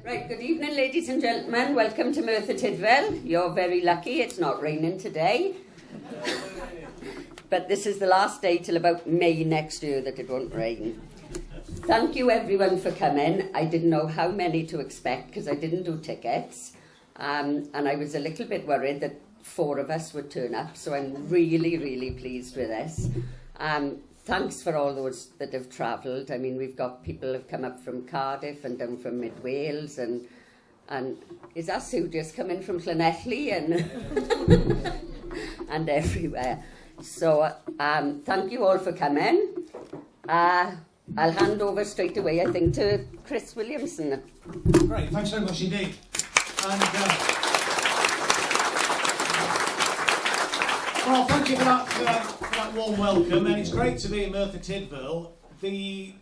Right, good evening ladies and gentlemen, welcome to Merthyr Tydfil. You're very lucky, it's not raining today. But this is the last day till about May next year that it won't rain. Thank you everyone for coming. I didn't know how many to expect because I didn't do tickets. And I was a little bit worried that 4 of us would turn up, so I'm really pleased with this. Thanks for all those that have travelled. I mean, we've got people who have come up from Cardiff and down from Mid Wales, and is that Sue just coming from Llanelli and and everywhere. So thank you all for coming. I'll hand over straight away, I think, to Chris Williamson. Great, thanks very much indeed. And well, thank you for that warm welcome, and it's great to be in Merthyr Tydfil. The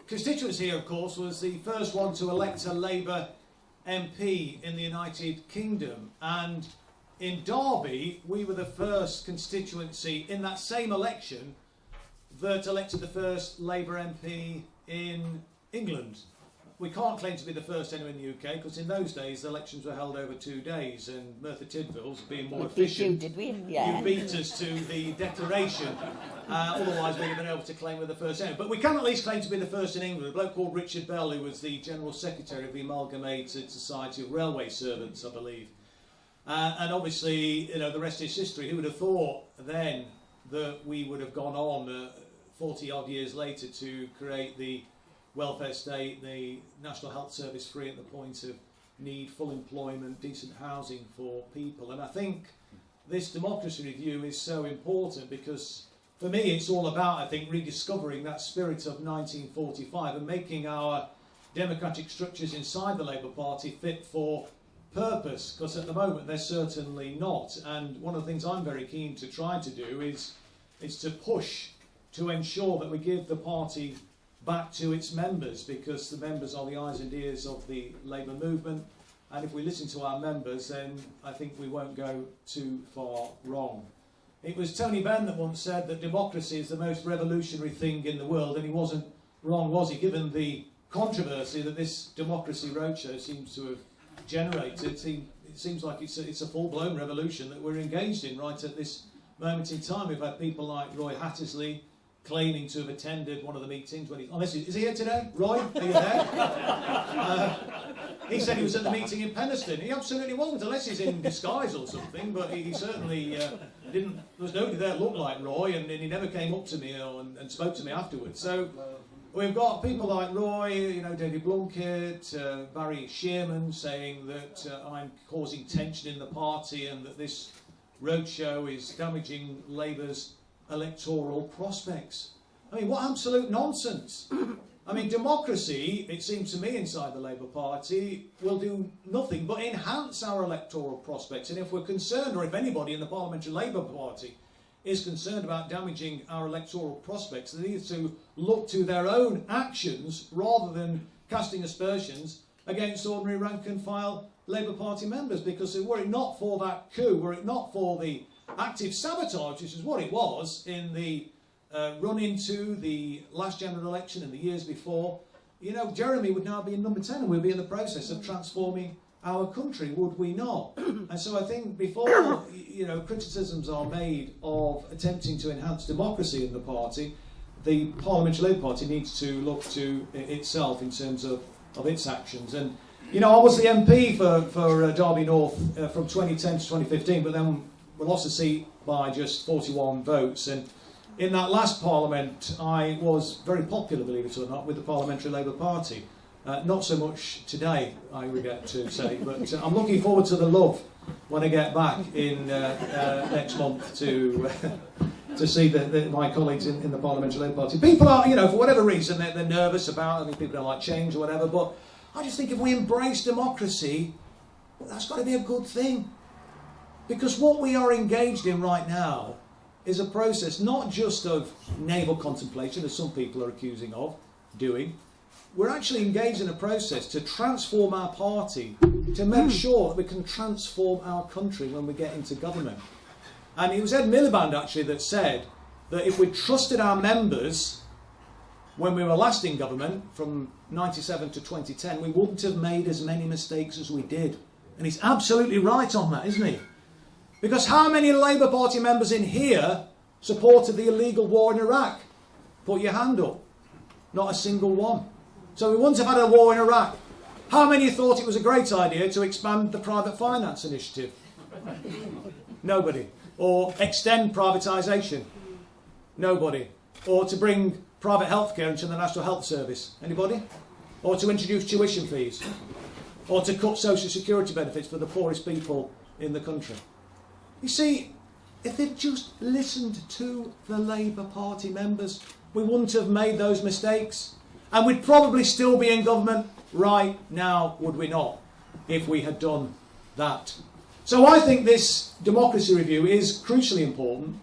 constituency here, of course, was the first one to elect a Labour MP in the United Kingdom, and in Derby we were the first constituency in that same election that elected the first Labour MP in England. We can't claim to be the first anywhere in the UK because in those days the elections were held over 2 days, and Merthyr Tydfil's being more efficient. Did we? Yeah. You beat us to the declaration. Otherwise we would have been able to claim we're the first anywhere. But we can at least claim to be the first in England. A bloke called Richard Bell, who was the General Secretary of the Amalgamated Society of Railway Servants, I believe. And obviously, you know, the rest is history. Who would have thought then that we would have gone on 40 odd years later to create the welfare state, the National Health Service free at the point of need, full employment, decent housing for people. And I think this democracy review is so important because for me it's all about, I think, rediscovering that spirit of 1945 and making our democratic structures inside the Labour Party fit for purpose, because at the moment they're certainly not. And one of the things I'm very keen to try to do is to push to ensure that we give the party back to its members, because the members are the eyes and ears of the Labour movement, and if we listen to our members then I think we won't go too far wrong. It was Tony Benn that once said that democracy is the most revolutionary thing in the world, and he wasn't wrong, was he, given the controversy that this Democracy Roadshow seems to have generated. It seems like it's a full-blown revolution that we're engaged in right at this moment in time. We've had people like Roy Hattersley claiming to have attended one of the meetings when is he here today? Roy, are you there? He said he was at the meeting in Penistone. He absolutely wasn't, unless he's in disguise or something, but he certainly didn't. There was nobody there that looked like Roy, and he never came up to me and spoke to me afterwards. So we've got people like Roy, you know, David Blunkett, Barry Shearman saying that I'm causing tension in the party and that this roadshow is damaging Labour's electoral prospects. I mean, what absolute nonsense. I mean, democracy, it seems to me, inside the Labour Party will do nothing but enhance our electoral prospects. And if we're concerned, or if anybody in the Parliamentary Labour Party is concerned about damaging our electoral prospects, they need to look to their own actions rather than casting aspersions against ordinary rank and file Labour Party members, because were it not for that coup, were it not for the active sabotage, which is what it was in the run into the last general election and the years before, you know, Jeremy would now be in number 10 and we'll be in the process of transforming our country, would we not? And so I think before, you know, criticisms are made of attempting to enhance democracy in the party, the Parliamentary Labour Party needs to look to itself in terms of its actions. And, you know, I was the MP for Derby North from 2010 to 2015, but then we lost the seat by just 41 votes. And in that last Parliament, I was very popular, believe it or not, with the Parliamentary Labour Party. Not so much today, I regret to say, but I'm looking forward to the love when I get back in next month to see my colleagues in the Parliamentary Labour Party. People are, you know, for whatever reason, they're nervous about, I mean, people don't like change or whatever, but I just think if we embrace democracy, that's got to be a good thing. Because what we are engaged in right now is a process not just of navel contemplation, as some people are accusing of doing. We're actually engaged in a process to transform our party, to make sure that we can transform our country when we get into government. And it was Ed Miliband actually that said that if we trusted our members when we were last in government, from 97 to 2010, we wouldn't have made as many mistakes as we did. And he's absolutely right on that, isn't he? Because how many Labour Party members in here supported the illegal war in Iraq? Put your hand up. Not a single one. So we wouldn't have had a war in Iraq. How many thought it was a great idea to expand the private finance initiative? Nobody. Or extend privatisation? Nobody. Or to bring private healthcare into the National Health Service? Anybody? Or to introduce tuition fees? Or to cut social security benefits for the poorest people in the country? You see, if they'd just listened to the Labour Party members, we wouldn't have made those mistakes. And we'd probably still be in government right now, would we not, if we had done that. So I think this democracy review is crucially important.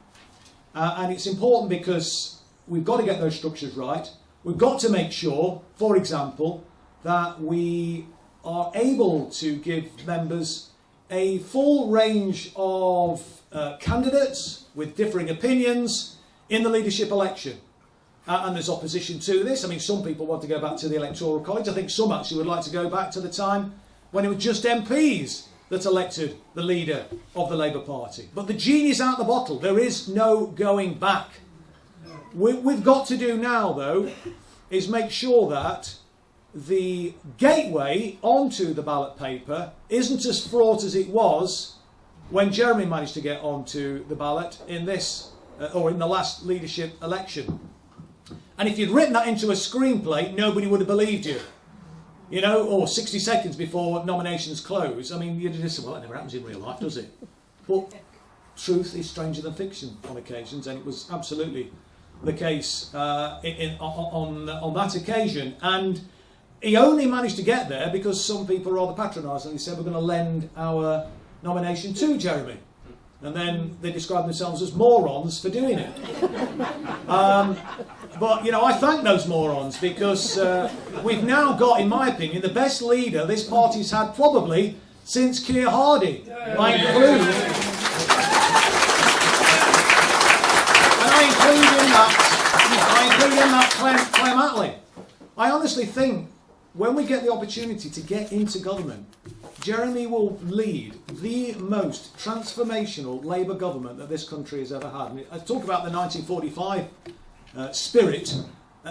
And it's important because we've got to get those structures right. We've got to make sure, for example, that we are able to give members a full range of candidates with differing opinions in the leadership election. And there's opposition to this. I mean, some people want to go back to the Electoral College. I think some actually would like to go back to the time when it was just MPs that elected the leader of the Labour Party. But the genie's out the bottle. There is no going back. We've got to do now, though, is make sure that the gateway onto the ballot paper isn't as fraught as it was when Jeremy managed to get onto the ballot in this, or in the last leadership election. And if you'd written that into a screenplay, nobody would have believed you. You know, or 60 seconds before nominations close. I mean, you'd just say, well, that never happens in real life, does it? But truth is stranger than fiction on occasions, and it was absolutely the case on that occasion. And he only managed to get there because some people rather patronised and they said, we're going to lend our nomination to Jeremy. And then they described themselves as morons for doing it. But, you know, I thank those morons because we've now got, in my opinion, the best leader this party's had probably since Keir Hardie. I include in that Clem Attlee. I honestly think when we get the opportunity to get into government, Jeremy will lead the most transformational Labour government that this country has ever had. And I talk about the 1945 spirit.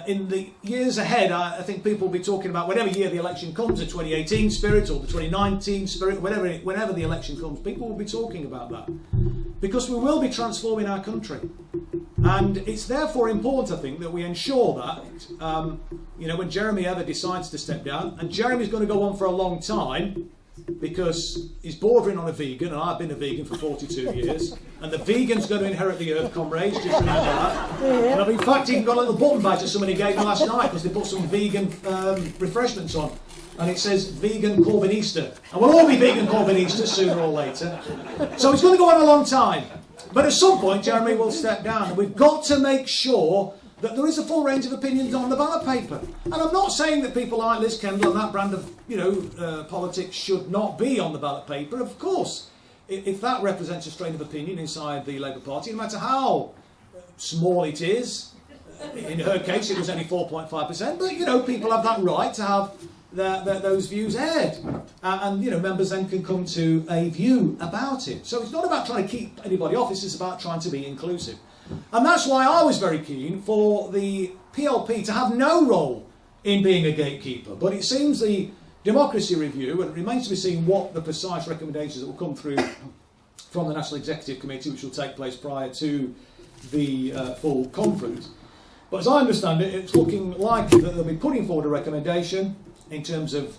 In the years ahead, I think people will be talking about whatever year the election comes, the 2018 spirit or the 2019 spirit, whenever the election comes, people will be talking about that. Because we will be transforming our country. And it's therefore important, I think, that we ensure that, you know, when Jeremy ever decides to step down, and Jeremy's going to go on for a long time, because he's bordering on a vegan, and I've been a vegan for 42 years, and the vegan's going to inherit the earth, comrades, just remember that. And I've in fact even got a little button badge that somebody gave me last night, because they put some vegan refreshments on, and it says vegan Corbynista. And we'll all be vegan Corbynistas sooner or later. So it's going to go on a long time. But at some point, Jeremy will step down, and we've got to make sure that there is a full range of opinions on the ballot paper. And I'm not saying that people like Liz Kendall and that brand of, you know, politics should not be on the ballot paper. Of course, if that represents a strain of opinion inside the Labour Party, no matter how small it is, in her case it was only 4.5%, but, you know, people have that right to have those views aired. And, you know, members then can come to a view about it. So it's not about trying to keep anybody off, it's about trying to be inclusive. And that's why I was very keen for the PLP to have no role in being a gatekeeper. But it seems the democracy review, and it remains to be seen what the precise recommendations that will come through from the National Executive Committee, which will take place prior to the full conference. But as I understand it, it's looking likely that they'll be putting forward a recommendation in terms of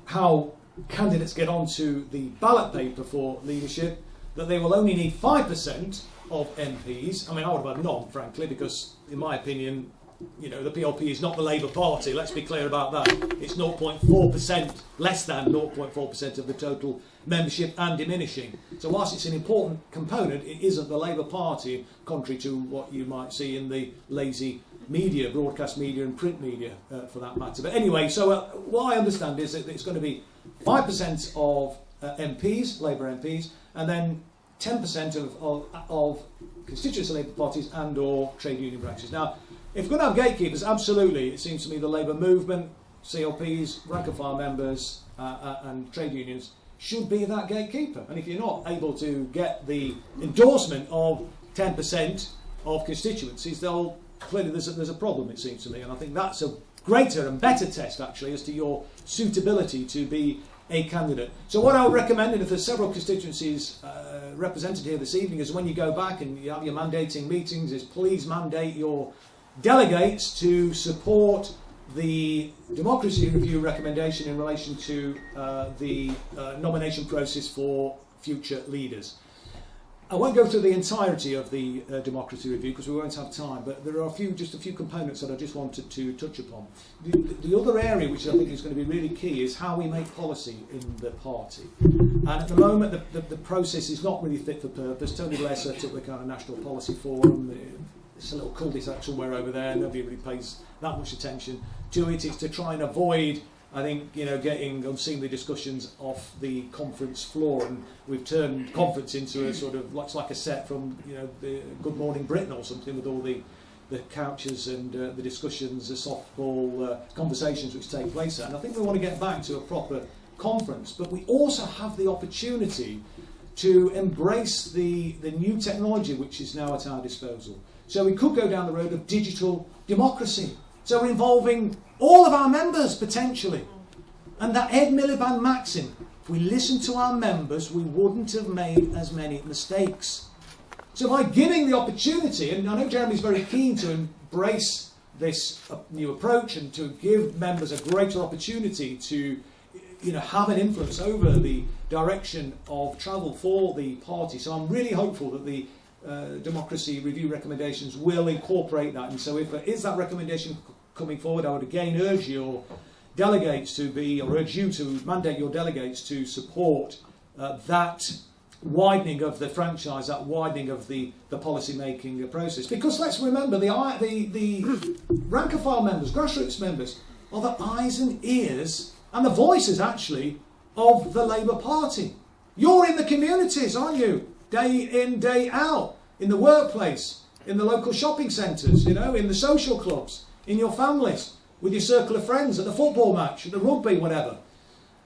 how candidates get onto the ballot paper for leadership, that they will only need 5% of MPs. I mean, I would have had none, frankly, because, in my opinion, you know, the PLP is not the Labour Party. Let's be clear about that. It's 0.4%, less than 0.4% of the total membership and diminishing. So whilst it's an important component, it isn't the Labour Party, contrary to what you might see in the lazy media, broadcast media and print media, for that matter. But anyway, so what I understand is that it's going to be 5% of MPs, Labour MPs, and then 10% of constituency Labour parties and or trade union branches. Now, if we're going to have gatekeepers, absolutely, it seems to me the Labour movement CLPs, rank and file members and trade unions should be that gatekeeper. And if you're not able to get the endorsement of 10% of constituencies, they'll clearly there's a problem, it seems to me, and I think that's a greater and better test actually as to your suitability to be a candidate. So what I would recommend, and if there's several constituencies represented here this evening, is when you go back and you have your mandating meetings, is please mandate your delegates to support the democracy review recommendation in relation to the nomination process for future leaders. I won't go through the entirety of the democracy review because we won't have time, but there are just a few components that I just wanted to touch upon. The other area which I think is going to be really key is how we make policy in the party. And at the moment the process is not really fit for purpose. Tony Blair set up the kind of National Policy Forum. It's a little cul-de-sac somewhere over there. Nobody really pays that much attention to it. It's to try and avoid, I think, getting unseemly discussions off the conference floor, and we've turned conference into a sort of like a set from the Good Morning Britain or something, with all the couches and the discussions, the softball conversations which take place there. And I think we want to get back to a proper conference, but we also have the opportunity to embrace the new technology which is now at our disposal. So we could go down the road of digital democracy. So we're involving all of our members potentially. And that Ed Miliband maxim, if we listened to our members, we wouldn't have made as many mistakes. So by giving the opportunity, and I know Jeremy's very keen to embrace this new approach and to give members a greater opportunity to have an influence over the direction of travel for the party. So I'm really hopeful that the democracy review recommendations will incorporate that. And so if there is that recommendation coming forward, I would again urge your delegates to urge you to mandate your delegates to support that widening of the franchise, that widening of the policy making process. Because let's remember, the rank and file members, grassroots members, are the eyes and ears and the voices actually of the Labour Party. You're in the communities, aren't you? Day in, day out, in the workplace, in the local shopping centres, in the social clubs, in your families, with your circle of friends, at the football match, at the rugby, whatever.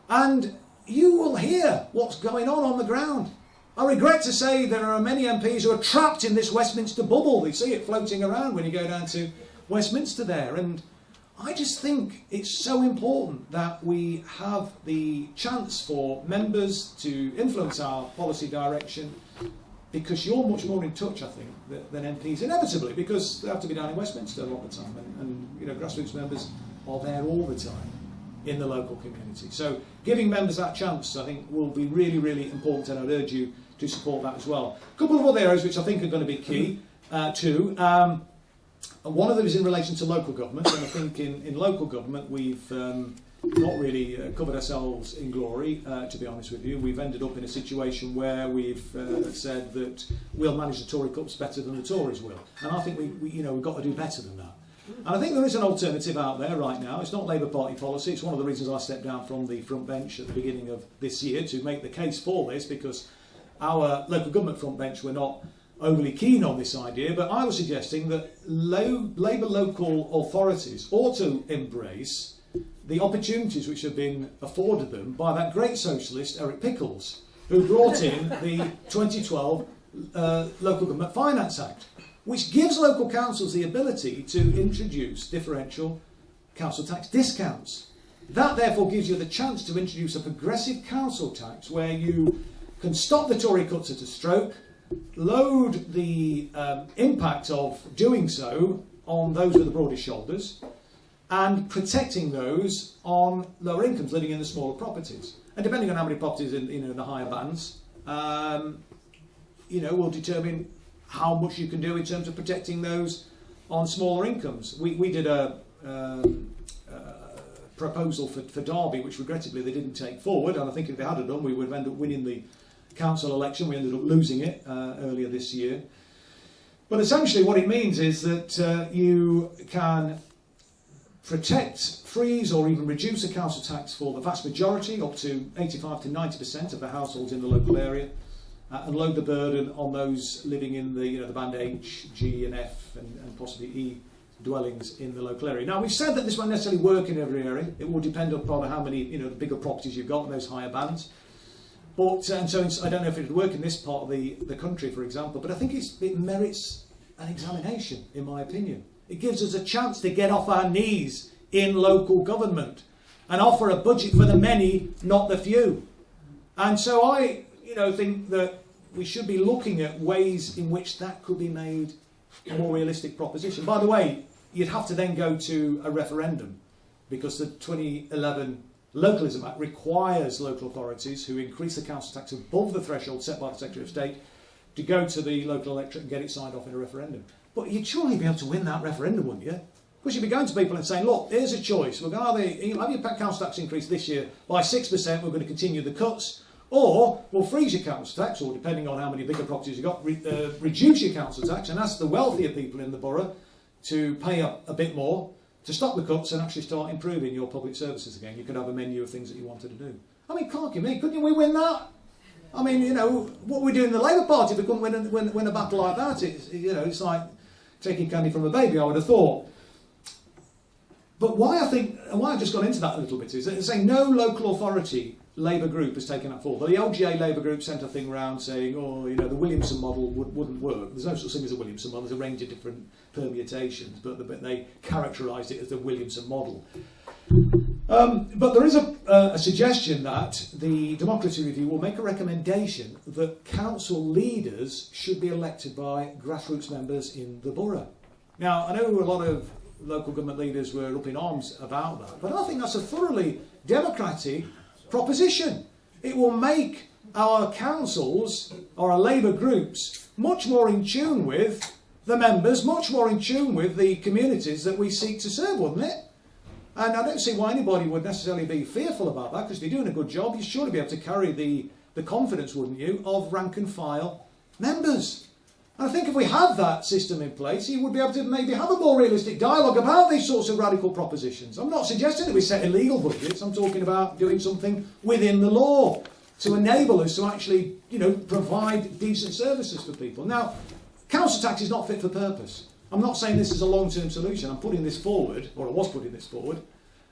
And you will hear what's going on the ground. I regret to say there are many MPs who are trapped in this Westminster bubble. They see it floating around when you go down to Westminster there. And I just think it's so important that we have the chance for members to influence our policy direction, because you're much more in touch, I think, than MPs, inevitably, because they have to be down in Westminster a lot of the time, and grassroots members are there all the time in the local community. So giving members that chance, I think, will be really, really important, and I'd urge you to support that as well. A couple of other areas which I think are going to be key too. One of them is in relation to local government, and I think in local government we've not really covered ourselves in glory, to be honest with you. We've ended up in a situation where we've said that we'll manage the Tory cups better than the Tories will, and I think we've got to do better than that. And I think there is an alternative out there right now. It's not Labour Party policy. It's one of the reasons I stepped down from the front bench at the beginning of this year, to make the case for this, because our local government front bench were not overly keen on this idea, but I was suggesting that Labour local authorities ought to embrace the opportunities which have been afforded them by that great socialist Eric Pickles, who brought in the 2012 Local Government Finance Act, which gives local councils the ability to introduce differential council tax discounts. That therefore gives you the chance to introduce a progressive council tax where you can stop the Tory cuts at a stroke, load the impact of doing so on those with the broadest shoulders, and protecting those on lower incomes living in the smaller properties. And depending on how many properties in the higher bands, will determine how much you can do in terms of protecting those on smaller incomes. We did a proposal for Derby, which regrettably they didn't take forward, and I think if they had done, we would have ended up winning the council election. We ended up losing it earlier this year. But essentially what it means is that you can protect, freeze or even reduce a council tax for the vast majority, up to 85 to 90% of the households in the local area, and load the burden on those living in the band H, G and F and possibly E dwellings in the local area. Now, we've said that this won't necessarily work in every area. It will depend upon how many, the bigger properties you've got in those higher bands. But, and so I don't know if it would work in this part of the country, for example, but I think it merits an examination, in my opinion. It gives us a chance to get off our knees in local government and offer a budget for the many, not the few. And so I, think that we should be looking at ways in which that could be made a more realistic proposition. By the way, you'd have to then go to a referendum, because the 2011 Localism Act requires local authorities who increase the council tax above the threshold set by the Secretary of State to go to the local electorate and get it signed off in a referendum. But you'd surely be able to win that referendum, wouldn't you? Because you'd be going to people and saying, look, here's a choice. We're going to have your council tax increase this year by 6%, we're going to continue the cuts, or we'll freeze your council tax, or depending on how many bigger properties you've got, reduce your council tax and ask the wealthier people in the borough to pay up a bit more to stop the cuts and actually start improving your public services again. You could have a menu of things that you wanted to do. I mean, can't you me? Couldn't we win that? I mean, what we do in the Labour Party if we couldn't win a battle like that, it's like taking candy from a baby, I would have thought. But why I've just gone into that a little bit is that saying no local authority Labour group has taken that forward. The LGA Labour group sent a thing round saying, the Williamson model wouldn't work. There's no such thing as a Williamson model. There's a range of different permutations, but they characterised it as the Williamson model. But there is a suggestion that the Democracy Review will make a recommendation that council leaders should be elected by grassroots members in the borough. Now, I know a lot of local government leaders were up in arms about that, but I think that's a thoroughly democratic proposition. It will make our councils or our Labour groups much more in tune with the members, much more in tune with the communities that we seek to serve, wouldn't it? And I don't see why anybody would necessarily be fearful about that, because if you're doing a good job, you'd surely be able to carry the confidence, wouldn't you, of rank and file members. And I think if we had that system in place, you would be able to maybe have a more realistic dialogue about these sorts of radical propositions. I'm not suggesting that we set illegal budgets. I'm talking about doing something within the law to enable us to actually, provide decent services for people. Now, council tax is not fit for purpose. I'm not saying this is a long-term solution. I'm putting this forward, or I was putting this forward,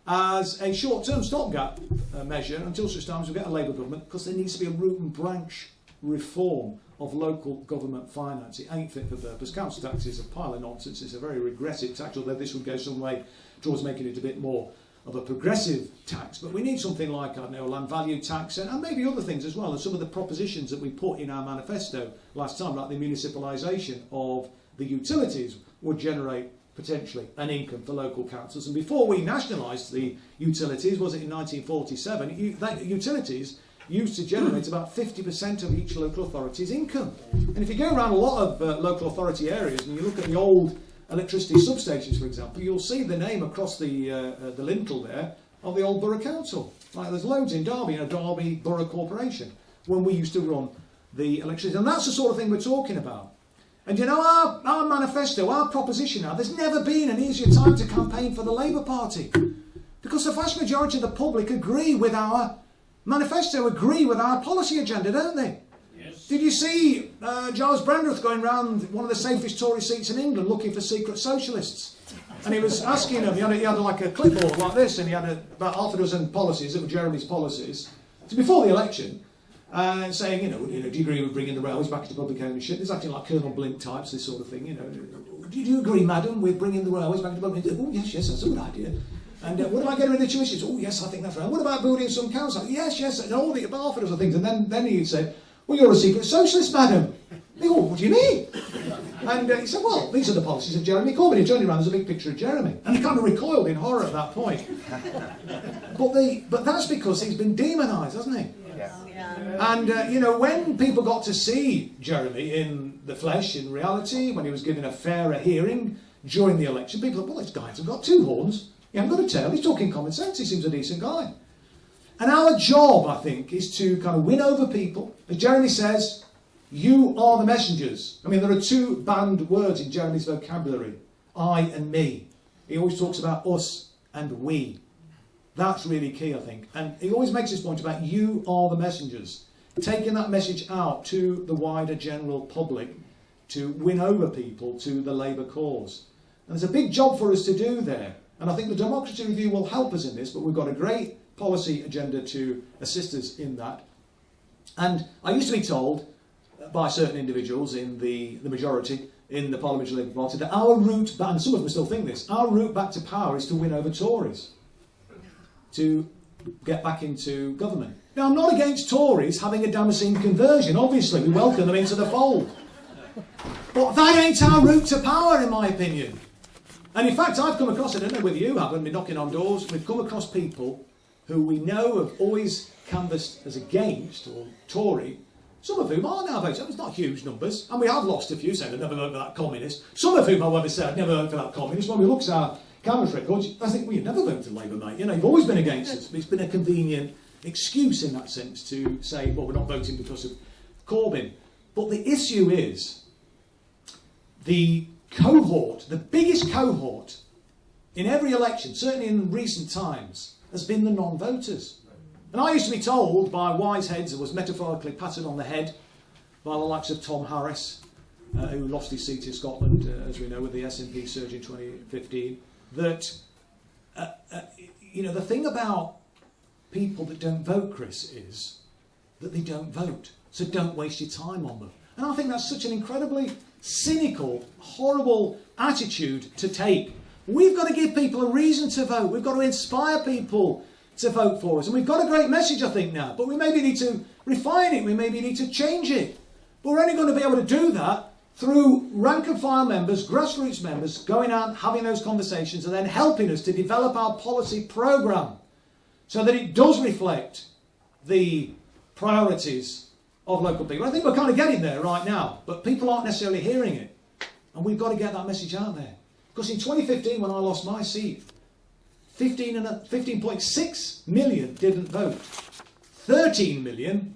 as a short-term stopgap measure until such times we get a Labour government, because there needs to be a root and branch reform of local government finance. It ain't fit for purpose. Council tax is a pile of nonsense. It's a very regressive tax, although this would go some way towards making it a bit more of a progressive tax. But we need something like, a land value tax and maybe other things as well. And some of the propositions that we put in our manifesto last time, like the municipalisation of the utilities, would generate potentially an income for local councils. And before we nationalised the utilities, was it in 1947, utilities used to generate about 50% of each local authority's income. And if you go around a lot of local authority areas and you look at the old electricity substations, for example, you'll see the name across the lintel there of the old borough council. Like there's loads in Derby, Derby Borough Corporation, when we used to run the electricity. And that's the sort of thing we're talking about. And our manifesto, our proposition now, there's never been an easier time to campaign for the Labour Party. Because the vast majority of the public agree with our manifesto, agree with our policy agenda, don't they? Yes. Did you see Giles Brandreth going round one of the safest Tory seats in England looking for secret socialists? And he was asking them, he had like a clipboard like this, and he had about half a dozen policies that were Jeremy's policies. So before the election, saying, do you agree with bringing the railways back into public ownership? He's acting like Colonel Blink types, this sort of thing, Do you agree, madam, with bringing the railways back into public ownership? Oh, yes, that's a good idea. And what about getting rid of tuitions? Oh, yes, I think that's right. What about building some council? Yes, and all the half a dozen things. And then he'd say, well, you're a secret socialist, madam. They go, what do you mean? And he said, well, these are the policies of Jeremy Corbyn. He turned around, there's a big picture of Jeremy. And he kind of recoiled in horror at that point. But that's because he's been demonised, hasn't he? Yeah. And, when people got to see Jeremy in the flesh, in reality, when he was given a fairer hearing during the election, people thought, well, this guy hasn't got two horns. He hasn't got a tail. He's talking common sense. He seems a decent guy. And our job, I think, is to kind of win over people. As Jeremy says, you are the messengers. I mean, there are two banned words in Jeremy's vocabulary, I and me. He always talks about us and we. That's really key, I think. And he always makes this point about you are the messengers. Taking that message out to the wider general public to win over people to the Labour cause. And there's a big job for us to do there. And I think the Democracy Review will help us in this, but we've got a great policy agenda to assist us in that. And I used to be told by certain individuals in the majority in the Parliamentary Labour Party that our route back, and some of them still think this, our route back to power is to win over Tories, to get back into government. Now, I'm not against Tories having a Damascene conversion. Obviously, we welcome them into the fold. But that ain't our route to power, in my opinion. And in fact, I've come across, I don't know whether you have, when we're knocking on doors, we've come across people who we know have always canvassed as against, or Tory, some of whom are now voting. It's not huge numbers, and we have lost a few saying they've never voted for that communist. Some of whom, however, said I'd never voted for that communist. When we look at our canvass records, I think, well, you've never voted for Labour, mate. You know, you've always been against us. It's been a convenient excuse in that sense to say, well, we're not voting because of Corbyn. But the issue is the cohort, the biggest cohort in every election, certainly in recent times, has been the non-voters. And I used to be told by wise heads, who was metaphorically patted on the head by the likes of Tom Harris, who lost his seat in Scotland, as we know, with the SNP surge in 2015, that, you know, the thing about people that don't vote, Chris, is that they don't vote. So don't waste your time on them. And I think that's such an incredibly cynical, horrible attitude to take. We've got to give people a reason to vote. We've got to inspire people to vote for us. And we've got a great message, I think, now. But we maybe need to refine it. We maybe need to change it. But we're only going to be able to do that through rank and file members, grassroots members, going out, having those conversations, and then helping us to develop our policy programme so that it does reflect the priorities of local people. I think we're kind of getting there right now, but people aren't necessarily hearing it. And we've got to get that message out there. Because in 2015, when I lost my seat, 15.6 million didn't vote. 13 million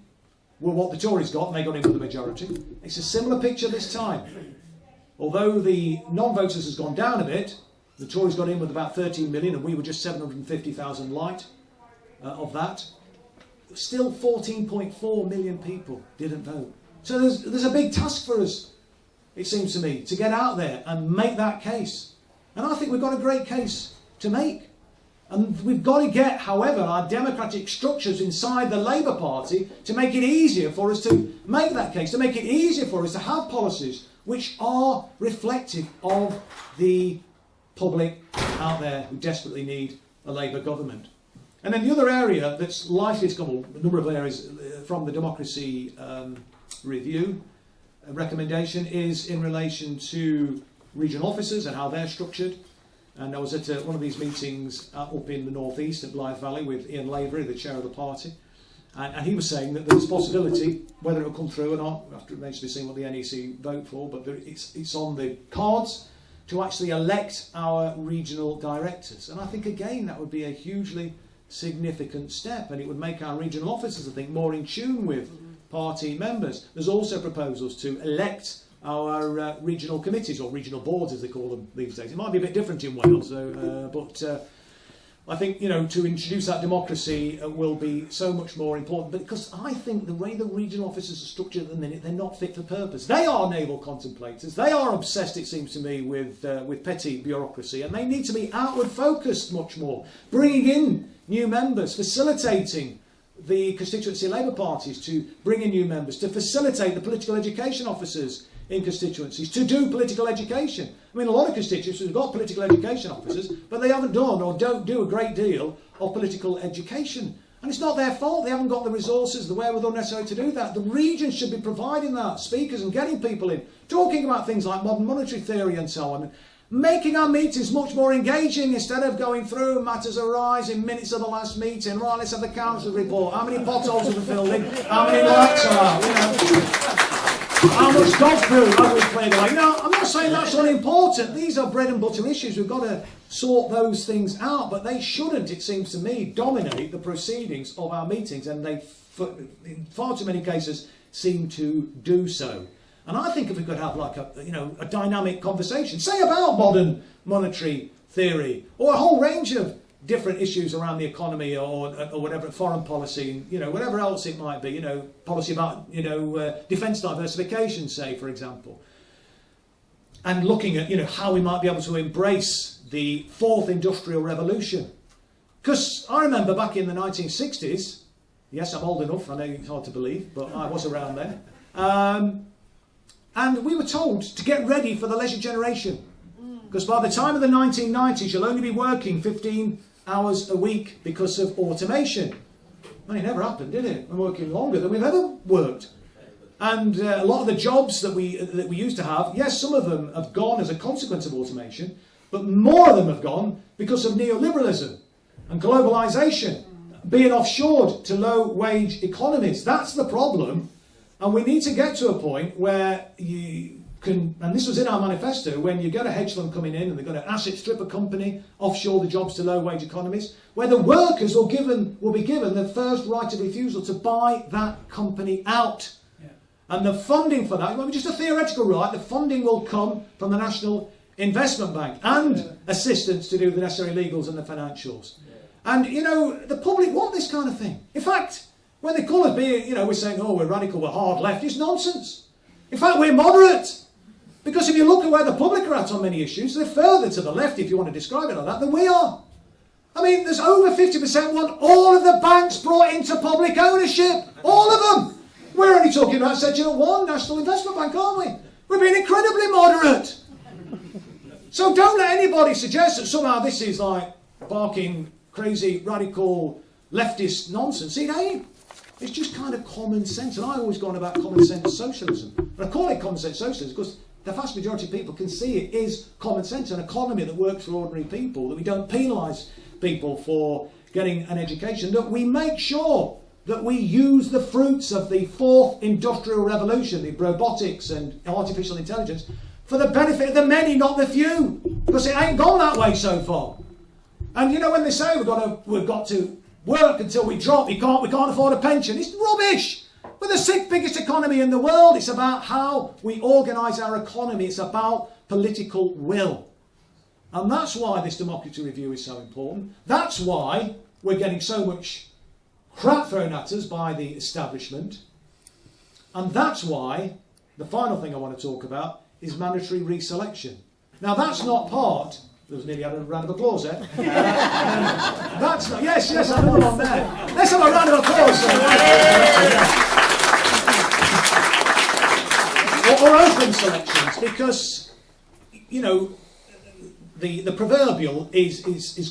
were what the Tories got, and they got into the majority. It's a similar picture this time. Although the non-voters has gone down a bit, the Tories got in with about 13 million, and we were just 750,000 light of that. Still 14.4 million people didn't vote. So there's a big task for us, it seems to me, to get out there and make that case. And I think we've got a great case to make. And we've got to get, however, our democratic structures inside the Labour Party to make it easier for us to make that case, to make it easier for us to have policies which are reflective of the public out there who desperately need a Labour government. And then the other area that's likely to come, a number of areas from the Democracy Review recommendation, is in relation to regional offices and how they're structured. And I was at one of these meetings up in the northeast at Blythe Valley with Ian Lavery, the chair of the party. And he was saying that there's a possibility, whether it will come through or not, after it remains to be seen what the NEC vote for, but it's on the cards to actually elect our regional directors. And I think, again, that would be a hugely significant step, and it would make our regional officers, I think, more in tune with party members. There's also proposals to elect our regional committees, or regional boards as they call them these days. It might be a bit different in Wales, but I think, you know, to introduce that democracy will be so much more important, because I think the way the regional offices are structured at the minute, they're not fit for purpose. They are naval contemplators. They are obsessed, it seems to me, with petty bureaucracy, and they need to be outward focused much more, bringing in new members, facilitating the constituency Labour parties to bring in new members, to facilitate the political education officers in constituencies to do political education. I mean, a lot of constituencies have got political education officers, but they haven't done or don't do a great deal of political education. And it's not their fault. They haven't got the resources, the wherewithal necessary to do that. The region should be providing that, speakers, and getting people in, talking about things like modern monetary theory and so on, making our meetings much more engaging instead of going through matters arise in minutes of the last meeting. Right, let's have the council report. How many potholes have we filled in? How many lights are out? You know, how much dog poo have we cleared away? Now, I'm not saying that's unimportant. These are bread and butter issues. We've got to sort those things out, but they shouldn't, it seems to me, dominate the proceedings of our meetings, and they, in far too many cases, seem to do so. And I think if we could have like a dynamic conversation, say about modern monetary theory, or a whole range of different issues around the economy, or whatever, foreign policy, whatever else it might be, policy about defence diversification, say, for example. and looking at, you know, how we might be able to embrace the fourth industrial revolution. Because I remember back in the 1960s, yes, I'm old enough, I know it's hard to believe, but I was around then, and we were told to get ready for the leisure generation. Because by the time of the 1990s, you'll only be working 15 hours a week because of automation. Well, it never happened, did it? We're working longer than we've ever worked. And a lot of the jobs that we used to have, yes, some of them have gone as a consequence of automation, but more of them have gone because of neoliberalism and globalisation, being offshored to low-wage economies. That's the problem. And we need to get to a point where you can, and this was in our manifesto, when you get a hedge fund coming in and they're going to asset strip a company, offshore the jobs to low-wage economies, where the workers will be given the first right of refusal to buy that company out. Yeah. And the funding for that, it won't be just a theoretical right, the funding will come from the National Investment Bank and assistance to do the necessary legals and the financials. Yeah. And, you know, the public want this kind of thing. In fact, when they call us being, you know, we're saying, oh, we're radical, we're hard left, it's nonsense. In fact, we're moderate. Because if you look at where the public are at on many issues, they're further to the left, if you want to describe it like that, than we are. I mean, there's over 50% want all of the banks brought into public ownership. All of them. We're only talking about Section 1, National Investment Bank, aren't we? We're being incredibly moderate. So don't let anybody suggest that somehow this is like barking, crazy, radical, leftist nonsense. It ain't. It's just kind of common sense. And I've always gone about common sense socialism. And I call it common sense socialism because the vast majority of people can see it is common sense, an economy that works for ordinary people, that we don't penalise people for getting an education, that we make sure that we use the fruits of the fourth industrial revolution, the robotics and artificial intelligence, for the benefit of the many, not the few. Because it ain't gone that way so far. And you know when they say we've got to work until we drop, we can't afford a pension, it's rubbish. We're the sixth biggest economy in the world. It's about how we organise our economy. It's about political will. And that's why this democracy review is so important. That's why we're getting so much crap thrown at us by the establishment. And that's why the final thing I want to talk about is mandatory reselection. Now that's not part... There was nearly a round of applause there. That's not... Yes, another one there. Let's have a round of applause. Or open selections, because, you know, the proverbial is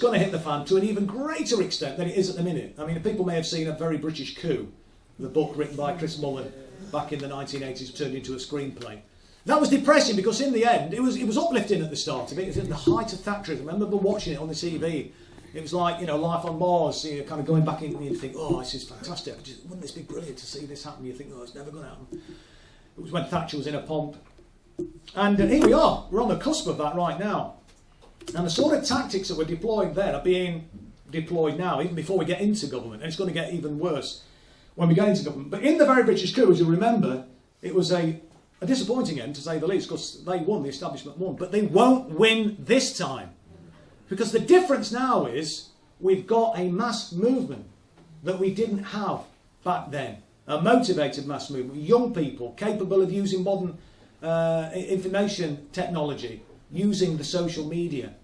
going to hit the fan to an even greater extent than it is at the minute. I mean, people may have seen A Very British Coup, the book written by Chris Mullen back in the 1980s, turned into a screenplay. That was depressing because in the end, it was uplifting at the start of it. It was in the height of Thatcherism. I remember watching it on the TV. It was like, you know, life on Mars, you know, kind of going back in and you think, oh, this is fantastic. Wouldn't this be brilliant to see this happen? You think, oh, it's never going to happen. It was when Thatcher was in a pomp. And here we are. We're on the cusp of that right now. And the sort of tactics that were deployed then are being deployed now, even before we get into government. And it's going to get even worse when we get into government. But in the Very British Coup, as you remember, it was a disappointing end, to say the least, because they won, the establishment won. But they won't win this time. Because the difference now is we've got a mass movement that we didn't have back then. A motivated mass movement, young people capable of using modern information technology, using the social media.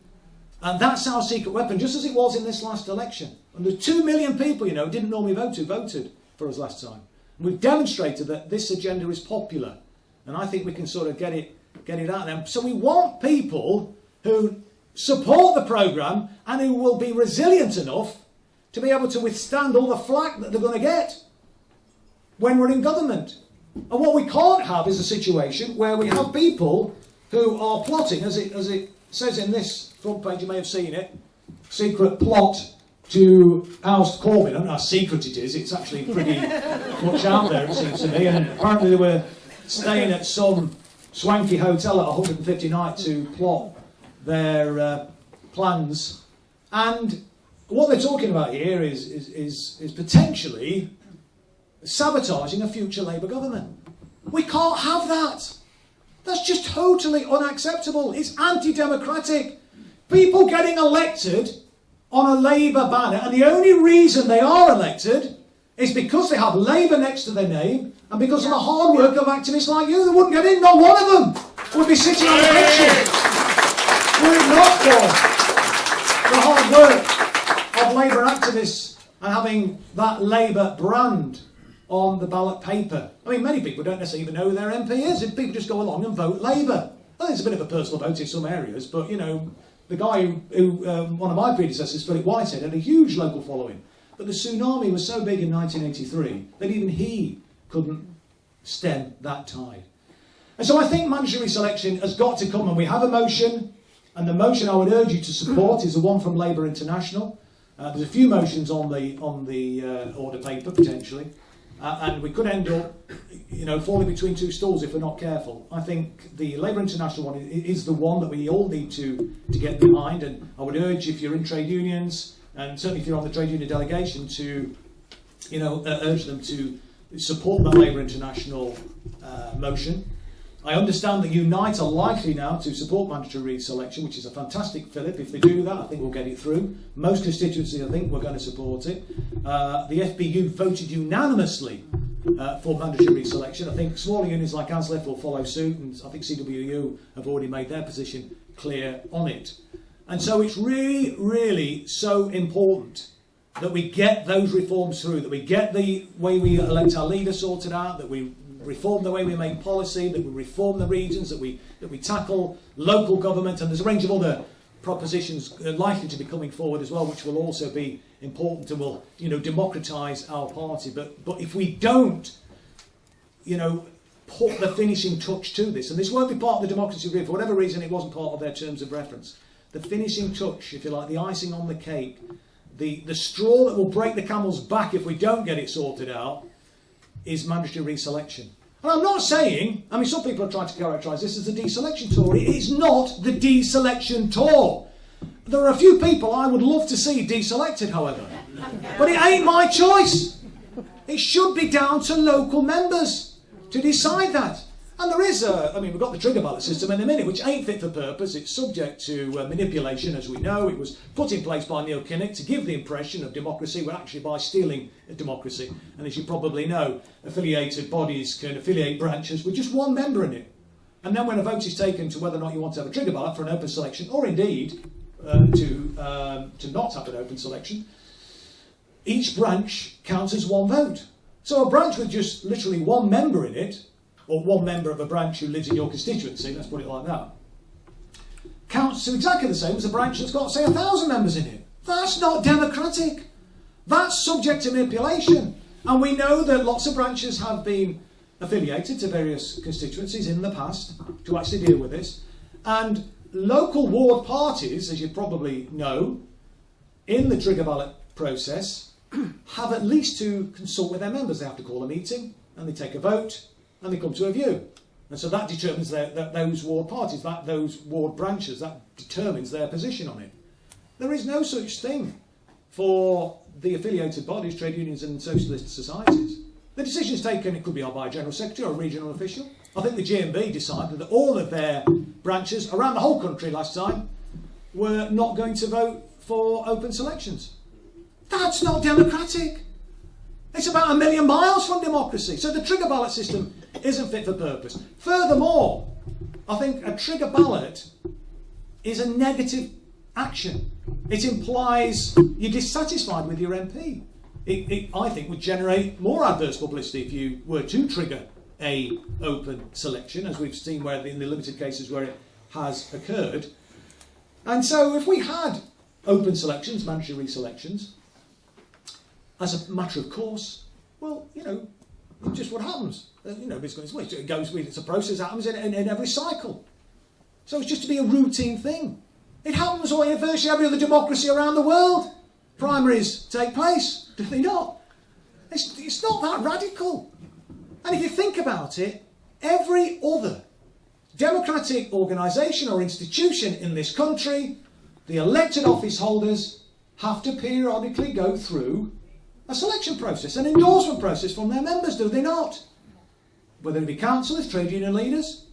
And that's our secret weapon, just as it was in this last election. And the 2 million people, you know, didn't normally vote who voted for us last time. And we've demonstrated that this agenda is popular. And I think we can sort of get it out there. So we want people who support the programme and who will be resilient enough to be able to withstand all the flack that they're going to get when we're in government. And what we can't have is a situation where we have people who are plotting, as it says in this front page, you may have seen it, secret plot to oust Corbyn. I don't know how secret it is, it's actually pretty much out there, it seems to me. And apparently they were staying at some swanky hotel at 150 night to plot their plans. And what they're talking about here is potentially sabotaging a future Labour government. We can't have that. That's just totally unacceptable. It's anti-democratic. People getting elected on a Labour banner, and the only reason they are elected is because they have Labour next to their name and because of the hard work of activists like you. They wouldn't get in, not one of them. would be sitting on a pension. Were it not for the hard work of Labour activists and having that Labour brand on the ballot paper. I mean, many people don't necessarily even know who their MP is. If people just go along and vote Labour. I think it's a bit of a personal vote in some areas, but, you know, the guy who one of my predecessors, Philip Whitehead, had a huge local following. But the tsunami was so big in 1983 that even he couldn't stem that tide. And so I think mandatory selection has got to come, and we have a motion, and the motion I would urge you to support is the one from Labour International. There's a few motions on the order paper, potentially, and we could end up, you know, falling between two stools if we're not careful. I think the Labour International one is the one that we all need to get behind, and I would urge, if you're in trade unions, and certainly if you're on the trade union delegation, to, you know, urge them to support that Labour International motion. I understand that Unite are likely now to support mandatory reselection, which is a fantastic fillip. If they do that, I think we'll get it through. Most constituencies, I think, we're going to support it. The FBU voted unanimously for mandatory reselection. I think smaller unions like ASLEF will follow suit, and I think CWU have already made their position clear on it. And so it's really, really so important that we get those reforms through, that we get the way we elect our leaders sorted out, that we reform the way we make policy, that we reform the regions, that we tackle local government, and there's a range of other propositions likely to be coming forward as well, which will also be important and will, you know, democratise our party. But if we don't, you know, put the finishing touch to this, and this won't be part of the democracy review, for whatever reason it wasn't part of their terms of reference, the finishing touch, if you like, the icing on the cake, the straw that will break the camel's back if we don't get it sorted out, is mandatory reselection. And I'm not saying, I mean, some people are trying to characterise this as the deselection tour. It is not the deselection tour. There are a few people I would love to see deselected, however. But it ain't my choice. It should be down to local members to decide that. And there is I mean, we've got the trigger ballot system in a minute, which ain't fit for purpose. It's subject to manipulation, as we know. It was put in place by Neil Kinnock to give the impression of democracy, but actually by stealing democracy. And as you probably know, affiliated bodies can affiliate branches with just one member in it. And then when a vote is taken to whether or not you want to have a trigger ballot for an open selection, or indeed to not have an open selection, each branch counts as one vote. So a branch with just literally one member in it, or one member of a branch who lives in your constituency, let's put it like that, counts to exactly the same as a branch that's got, say, 1,000 members in it. That's not democratic. That's subject to manipulation. And we know that lots of branches have been affiliated to various constituencies in the past to actually deal with this. And local ward parties, as you probably know, in the trigger ballot process, have at least to consult with their members. They have to call a meeting, and they take a vote, and they come to a view. And so that determines those ward parties, those ward branches, that determines their position on it. There is no such thing for the affiliated bodies, trade unions and socialist societies. The decision is taken, it could be by a general secretary or a regional official. I think the GMB decided that all of their branches around the whole country last time were not going to vote for open selections. That's not democratic. It's about 1 million miles from democracy. So the trigger ballot system isn't fit for purpose. Furthermore, I think a trigger ballot is a negative action. It implies you're dissatisfied with your MP. It, I think, would generate more adverse publicity if you were to trigger a open selection, as we've seen where in the limited cases where it has occurred. And so if we had open selections, mandatory reselections, as a matter of course, well, you know, just what happens. You know, it goes, it's a process that happens in every cycle. So it's just to be a routine thing. It happens in virtually every other democracy around the world. Primaries take place, do they not? It's not that radical. And if you think about it, every other democratic organisation or institution in this country, the elected office holders have to periodically go through a selection process, an endorsement process from their members, do they not? Whether it be councillors, trade union leaders,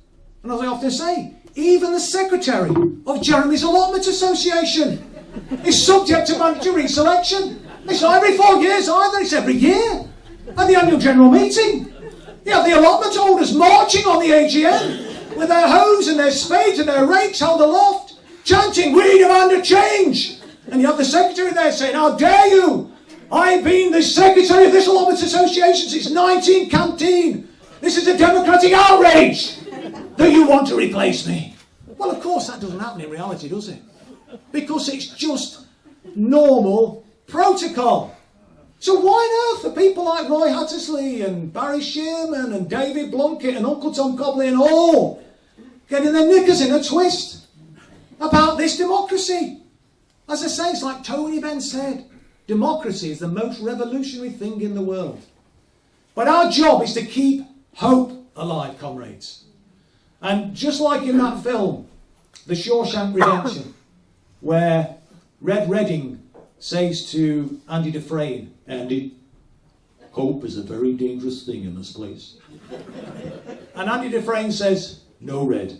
and as I often say, even the secretary of Jeremy's Allotment Association is subject to mandatory reselection. It's not every 4 years either, it's every year. At the annual general meeting, you have the allotment holders marching on the AGM with their hoes and their spades and their rakes held aloft, chanting, "We demand a change!" And you have the secretary there saying, "How dare you? I've been the secretary of this Allotments Association since 1915. This is a democratic outrage that you want to replace me." Well, of course, that doesn't happen in reality, does it? Because it's just normal protocol. So why on earth are people like Roy Hattersley and Barry Shearman and David Blunkett and Uncle Tom Cobley and all getting their knickers in a twist about this democracy? As I say, it's like Tony Benn said, democracy is the most revolutionary thing in the world. But our job is to keep hope alive, comrades. And just like in that film, The Shawshank Redemption, where Red Redding says to Andy Dufresne, "Andy, hope is a very dangerous thing in this place." And Andy Dufresne says, "No, Red,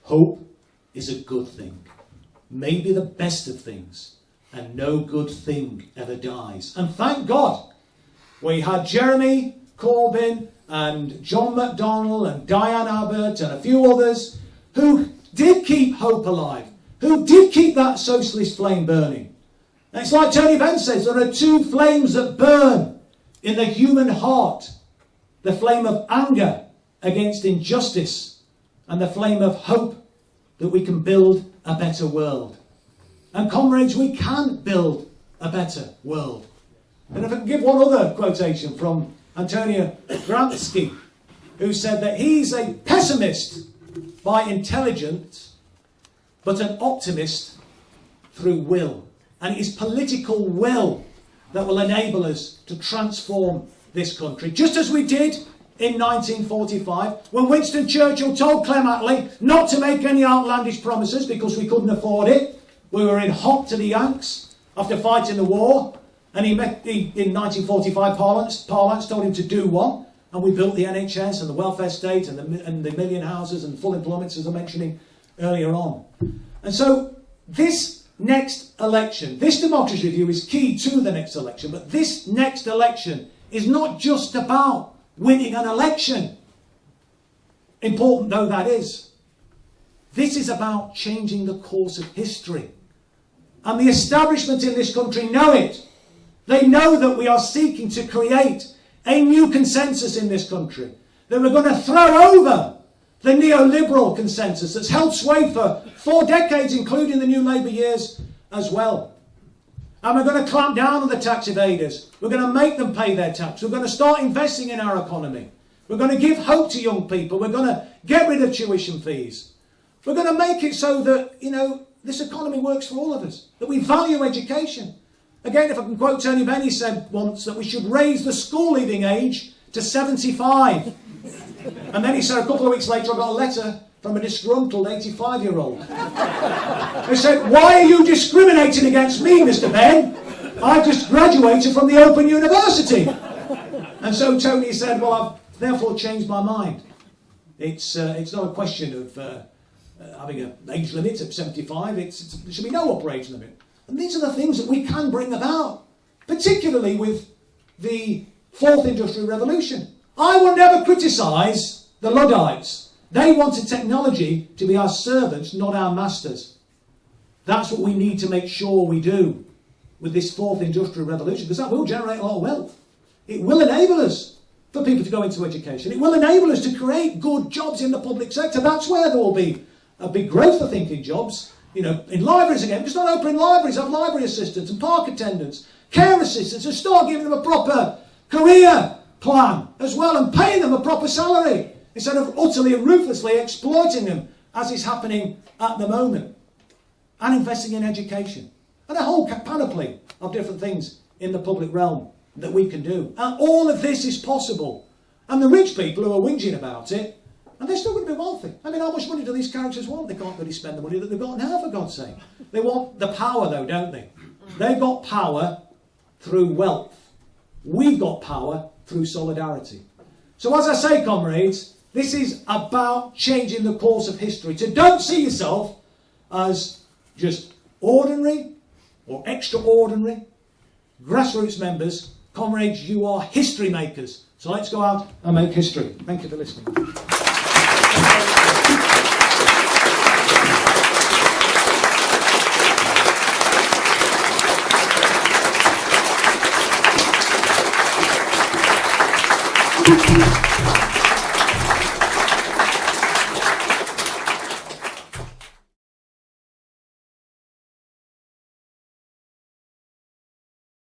hope is a good thing, maybe the best of things, and no good thing ever dies." And thank God we had Jeremy Corbyn and John McDonnell and Diane Abbott and a few others who did keep hope alive, who did keep that socialist flame burning. And it's like Tony Benn says, there are two flames that burn in the human heart. The flame of anger against injustice and the flame of hope that we can build a better world. And comrades, we can build a better world. And if I can give one other quotation from Antonio Gramsci, who said that he's a pessimist by intelligence, but an optimist through will. And it is political will that will enable us to transform this country. Just as we did in 1945, when Winston Churchill told Clem Attlee not to make any outlandish promises because we couldn't afford it. We were in hot to the Yanks after fighting the war. And in 1945 parlance told him to do one. And we built the NHS and the welfare state and the million houses and full employment, as I mentioned earlier on. And so this next election, this democracy review is key to the next election. But this next election is not just about winning an election, important though that is. This is about changing the course of history. And the establishment in this country know it. They know that we are seeking to create a new consensus in this country. That we're going to throw over the neoliberal consensus that's held sway for 4 decades, including the new Labour years as well. And we're going to clamp down on the tax evaders. We're going to make them pay their tax. We're going to start investing in our economy. We're going to give hope to young people. We're going to get rid of tuition fees. We're going to make it so that, this economy works for all of us. That we value education. Again, if I can quote Tony Benn, he said once that we should raise the school leaving age to 75. And then he said a couple of weeks later, I got a letter from a disgruntled 85-year-old. They said, "Why are you discriminating against me, Mr. Benn? I just graduated from the Open University." And so Tony said, "Well, I've therefore changed my mind. It's not a question of having an age limit of 75. There should be no upper age limit." And these are the things that we can bring about, particularly with the 4th Industrial Revolution. I will never criticise the Luddites. They wanted technology to be our servants, not our masters. That's what we need to make sure we do with this 4th Industrial Revolution, because that will generate a lot of wealth. It will enable us for people to go into education. It will enable us to create good jobs in the public sector. That's where there will be a big growth, I think, in jobs. In libraries again, because not opening libraries, have library assistants and park attendants, care assistants, and start giving them a proper career plan as well and paying them a proper salary instead of utterly and ruthlessly exploiting them as is happening at the moment. And investing in education. And a whole panoply of different things in the public realm that we can do. And all of this is possible. And the rich people who are whinging about it, and they're still going to be wealthy. I mean, how much money do these characters want? They can't really spend the money that they've got now, for God's sake. They want the power, though, don't they? They've got power through wealth. We've got power through solidarity. So as I say, comrades, this is about changing the course of history. So don't see yourself as just ordinary or extraordinary grassroots members. Comrades, you are history makers. So let's go out and make history. Thank you for listening. Thank you.